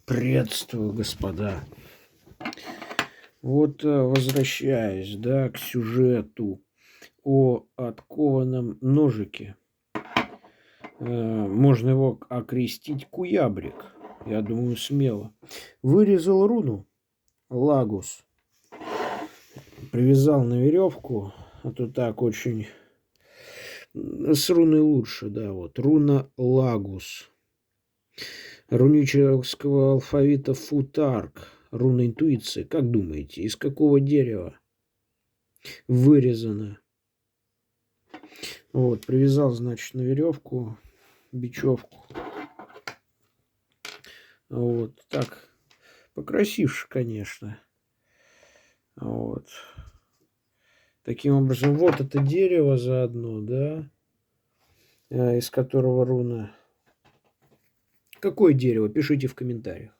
Приветствую, господа. Вот возвращаясь, да, к сюжету о откованном ножике. Можно его окрестить куябрик. Я думаю, смело. Вырезал руну Лагус. Привязал на веревку. А то так очень... С руной лучше, да, вот. Руна Лагус. Рунического алфавита Футарк. Руна интуиции. Как думаете, из какого дерева вырезана? Вот, привязал, значит, на веревку, бечевку. Вот, так, покрасивше, конечно. Вот. Таким образом, вот это дерево заодно, да, из которого руна. Какое дерево? Пишите в комментариях.